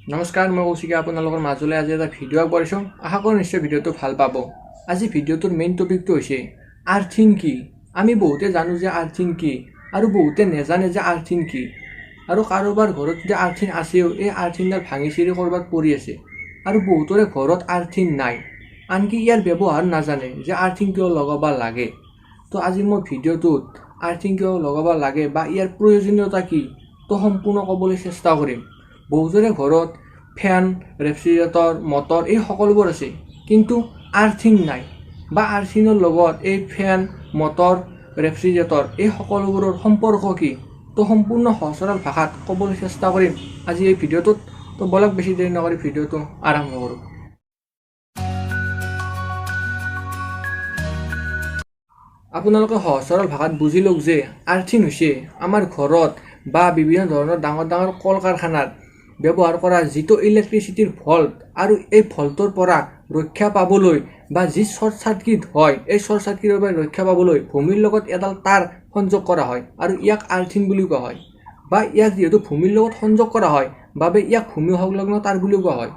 নমস্কাৰ, মই কৌশিকে আপোনালোকৰ মাজলৈ আজি এটা ভিডিঅ' আগবঢ়াইছোঁ। আশা কৰোঁ নিশ্চয় ভিডিঅ'টো ভাল পাব। আজি ভিডিঅ'টোৰ মেইন টপিকটো হৈছে আৰ্থিং কি। আমি বহুতে জানো যে আৰ্থিং কি, আৰু বহুতে নাজানে যে আৰ্থিং কি। আৰু কাৰোবাৰ ঘৰত যদি আৰ্থিং আছেও, এই আৰ্থিংডাল ভাঙি চিৰি ক'ৰবাত পৰি আছে। আৰু বহুতৰে ঘৰত আৰ্থিং নাই, আনকি ইয়াৰ ব্যৱহাৰ নাজানে যে আৰ্থিং কিয় লগাব লাগে। তো আজি মই ভিডিঅ'টোত আৰ্থিং কিয় লগাব লাগে বা ইয়াৰ প্ৰয়োজনীয়তা কি তো সম্পূৰ্ণ ক'বলৈ চেষ্টা কৰিম। বহুতৰে ঘৰত ফেন, ৰেফ্ৰিজাৰেটৰ, মটৰ এই সকলোবোৰ আছে, কিন্তু আৰ্থিং নাই বা আৰ্থিঙৰ লগত এই ফেন, মটৰ, ৰেফ্ৰিজাৰেটৰ এই সকলোবোৰৰ সম্পৰ্ক কি তো সম্পূৰ্ণ সহজ সৰল ভাষাত ক'বলৈ চেষ্টা কৰিম আজি এই ভিডিঅ'টোত। তো বলক বেছি দেৰি নকৰি ভিডিঅ'টো আৰম্ভ কৰোঁ। আপোনালোকে সহজ সৰল ভাষাত বুজি লওক যে আৰ্থিং হৈছে আমাৰ ঘৰত বা বিভিন্ন ধৰণৰ ডাঙৰ ডাঙৰ কল কাৰখানাত ব্যৱহাৰ কৰা যিটো ইলেক্ট্ৰিচিটিৰ ভল্ট, আৰু এই ভল্টৰ পৰা ৰক্ষা পাবলৈ বা যি শ্বৰ্ট চাৰ্কিট হয়, এই শ্বৰ্ট চাৰ্কিটৰ পৰা ৰক্ষা পাবলৈ ভূমিৰ লগত এডাল তাঁৰ সংযোগ কৰা হয় আৰু ইয়াক আৰ্থিং বুলি কোৱা হয়। বা ইয়াক যিহেতু ভূমিৰ লগত সংযোগ কৰা হয় বাবে ইয়াক ভূমি সংলগ্ন তাঁৰ বুলি কোৱা হয়।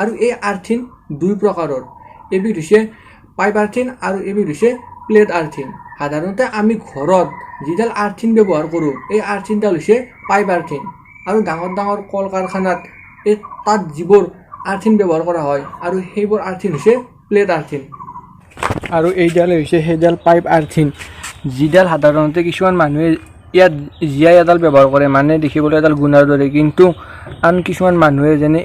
আৰু এই আৰ্থিং দুই প্ৰকাৰৰ, এবিধ হৈছে পাইপ আৰ্থিং আৰু এবিধ হৈছে প্লেট আৰ্থিং। সাধাৰণতে আমি ঘৰত যিডাল আৰ্থিং ব্যৱহাৰ কৰোঁ, এই আৰ্থিংডাল হৈছে পাইপ আৰ্থিং। আৰু ডাঙৰ ডাঙৰ কল কাৰখানাত এই তাত যিবোৰ আৰ্থিং ব্যৱহাৰ কৰা হয় আৰু সেইবোৰ আৰ্থিং হৈছে প্লেট আৰ্থিং। আৰু এইডাল হৈছে সেইডাল পাইপ আৰ্থিং, যিডাল সাধাৰণতে কিছুমান মানুহে ইয়াত জীয়াই এডাল ব্যৱহাৰ কৰে, মানে দেখিবলৈ এডাল গুণাৰ দৰে, কিন্তু আন কিছুমান মানুহে যেনে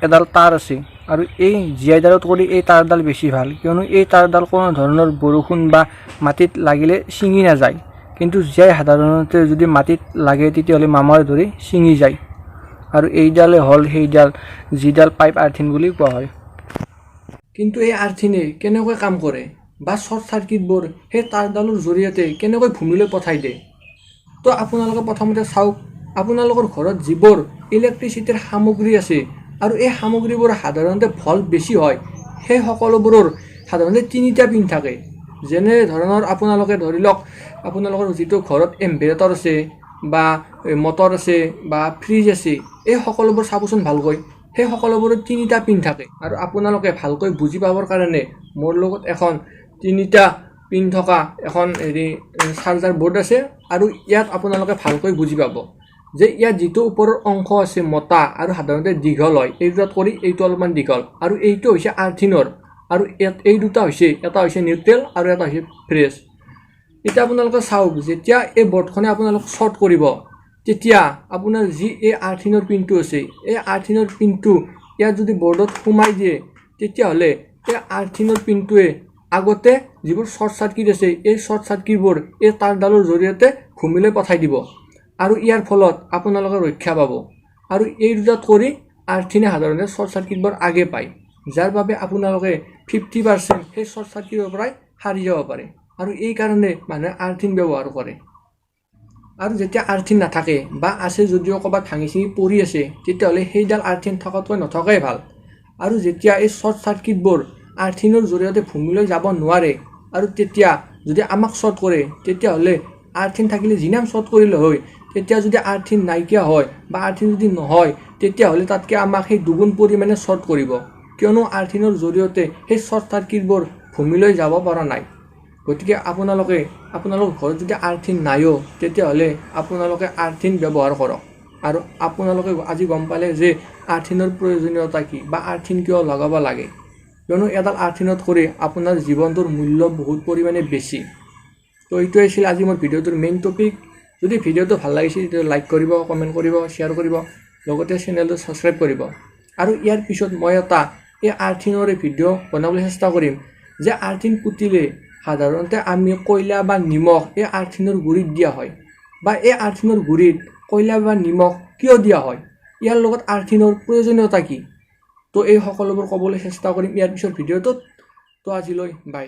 এডাল তাঁৰ আছে, আৰু এই জীয়াইডালত কৰি এই তাঁৰডাল বেছি ভাল, কিয়নো এই তাঁৰডাল কোনো ধৰণৰ বৰষুণ বা মাটিত লাগিলে ছিঙি নাযায়, কিন্তু জীয়াই সাধাৰণতে যদি মাটিত লাগে তেতিয়াহ'লে মামৰে ধৰি ছিঙি যায়। আৰু এইডালে হ'ল সেইডাল যিডাল পাইপ আৰ্থিং বুলি কোৱা হয়। কিন্তু এই আৰ্থিঙে কেনেকৈ কাম কৰে বা শ্বৰ্ট চাৰ্কিটবোৰ সেই তাঁৰডালৰ জৰিয়তে কেনেকৈ ভূমিলৈ পঠাই দিয়ে, তো আপোনালোকে প্ৰথমতে চাওক, আপোনালোকৰ ঘৰত যিবোৰ ইলেক্ট্ৰিচিটিৰ সামগ্ৰী আছে আৰু এই সামগ্ৰীবোৰ সাধাৰণতে ভল্ট বেছি হয়, সেই সকলোবোৰৰ সাধাৰণতে তিনিটা পিন থাকে। যেনে ধৰণৰ আপোনালোকে ধৰি লওক, আপোনালোকৰ যিটো ঘৰত এম্বেৰেটৰ আছে বা মটৰ আছে বা ফ্ৰিজ আছে, এই সকলোবোৰ চাবচোন ভালকৈ, সেই সকলোবোৰৰ তিনিটা পিন থাকে। আৰু আপোনালোকে ভালকৈ বুজি পাবৰ কাৰণে মোৰ লগত এখন তিনিটা পিন থকা এখন চাৰ্জাৰ বৰ্ড আছে, আৰু ইয়াত আপোনালোকে ভালকৈ বুজি পাব যে ইয়াত যিটো ওপৰৰ অংশ আছে মোটা আৰু সাধাৰণতে দীঘল হয়, এই দুটাত কৰি এইটো অলপমান দীঘল, আৰু এইটো হৈছে আৰ্থিঙৰ, আৰু এই দুটা হৈছে, এটা হৈছে নিউট্ৰেল আৰু এটা হৈছে ফ্ৰেছ। এতিয়া আপোনালোকে চাওক, যেতিয়া এই বৰ্ডখনে আপোনালোক শ্বৰ্ট কৰিব, তেতিয়া আপোনাৰ যি এই আৰ্থিঙৰ পিনটো আছে, এই আৰ্থিঙৰ পিনটো ইয়াত যদি বৰ্ডত সোমাই দিয়ে, তেতিয়াহ'লে এই আৰ্থিঙৰ পিনটোৱে আগতে যিবোৰ শ্বৰ্ট চাৰ্কিট আছে, এই শ্বৰ্ট চাৰ্কিটবোৰ এই তাঁৰডালৰ জৰিয়তে ভূমিলৈ পঠাই দিব, আৰু ইয়াৰ ফলত আপোনালোকে ৰক্ষা পাব। আৰু এই দুটাত কৰি আৰ্থিঙে সাধাৰণতে শ্বৰ্ট চাৰ্কিটবোৰ আগে পায়, যাৰ বাবে আপোনালোকে 50% সেই শ্বৰ্ট চাৰ্কিটৰ পৰাই সাৰি যাব পাৰে। আৰু এই কাৰণে মানুহে আৰ্থিং ব্যৱহাৰ কৰে। আৰু যেতিয়া আৰ্থিং নাথাকে বা আছে যদিও ক'ৰবাত ভাঙি চিঙি পৰি আছে, তেতিয়াহ'লে সেইডাল আৰ্থিং থকাতকৈ নথকাই ভাল। আৰু যেতিয়া এই শ্বৰ্ট চাৰ্কিটবোৰ আৰ্থিঙৰ জৰিয়তে ভূমিলৈ যাব নোৱাৰে, আৰু তেতিয়া যদি আমাক শ্বৰ্ট কৰে, তেতিয়াহ'লে আৰ্থিং থাকিলে যিমান শ্বৰ্ট কৰিলে হয়, তেতিয়া যদি আৰ্থিং নাইকিয়া হয় বা আৰ্থিং যদি নহয়, তেতিয়াহ'লে তাতকৈ আমাক সেই দুগুণ পৰিমাণে শ্বৰ্ট কৰিব, কিয়নো আৰ্থিঙৰ জৰিয়তে সেই শ্বৰ্ট চাৰ্কিটবোৰ ভূমিলৈ যাব পৰা নাই। গতিকে আপোনালোকৰ ঘৰত যদি আৰ্থিং নাইও, তেতিয়াহ'লে আপোনালোকে আৰ্থিং ব্যৱহাৰ কৰক। আৰু আপোনালোকে আজি গম পালে যে আৰ্থিঙৰ প্ৰয়োজনীয়তা কি বা আৰ্থিং কিয় লগাব লাগে, কিয়নো এডাল আৰ্থিঙত কৰি আপোনাৰ জীৱনটোৰ মূল্য বহুত পৰিমাণে বেছি। তো এইটোৱে আছিল আজি মোৰ ভিডিঅ'টোৰ মেইন টপিক। যদি ভিডিঅ'টো ভাল লাগিছে তেতিয়া লাইক কৰিব, কমেণ্ট কৰিব, শ্বেয়াৰ কৰিব, লগতে চেনেলটো ছাবস্ক্ৰাইব কৰিব। আৰু ইয়াৰ পিছত মই এটা এই আৰ্থিঙৰে ভিডিঅ' বনাবলৈ চেষ্টা কৰিম, যে আৰ্থিং পুতিলে সাধাৰণতে আমি কয়লা বা নিমখ এই আৰ্থিঙৰ গুৰিত দিয়া হয়, বা এই আৰ্থিঙৰ গুৰিত কয়লা বা নিমখ কিয় দিয়া হয়, ইয়াৰ লগত আৰ্থিঙৰ প্ৰয়োজনীয়তা কি, তো এই সকলোবোৰ ক'বলৈ চেষ্টা কৰিম ইয়াৰ পিছৰ ভিডিঅ'টোত। তো আজিলৈ বাই।